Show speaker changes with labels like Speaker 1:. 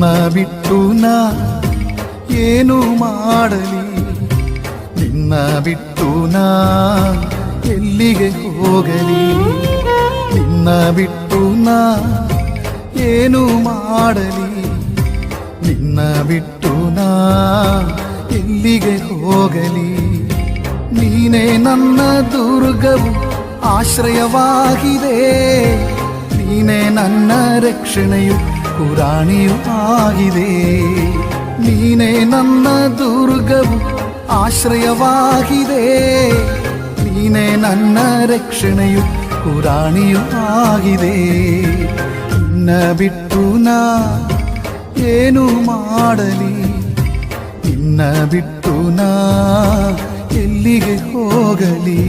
Speaker 1: ನಿನ್ನ ಬಿಟ್ಟು ನಾ ಏನು ಮಾಡಲಿ, ನಿನ್ನ ಬಿಟ್ಟು ನಾ ಎಲ್ಲಿಗೆ ಹೋಗಲಿ, ನಿನ್ನ ಬಿಟ್ಟು ನಾ ಏನು ಮಾಡಲಿ, ನಿನ್ನ ಬಿಟ್ಟು ನಾ ಎಲ್ಲಿಗೆ ಹೋಗಲಿ. ನೀನೇ ನನ್ನ ದುರ್ಗವು ಆಶ್ರಯವಾಗಿದೆ, ನೀನೇ ನನ್ನ ರಕ್ಷಣೆಯು ಪುರಾಣಿಯೂ ಆಗಿದೆ. ನೀನೇ ನನ್ನ ದುರ್ಗವು ಆಶ್ರಯವಾಗಿದೆ, ನೀನೇ ನನ್ನ ರಕ್ಷಣೆಯು ಪುರಾಣಿಯೂ ಆಗಿದೆ. ನಿನ್ನ ಬಿಟ್ಟು ನಾ ಏನು ಮಾಡಲಿ, ನಿನ್ನ ಬಿಟ್ಟು ನಾ ಎಲ್ಲಿಗೆ ಹೋಗಲಿ.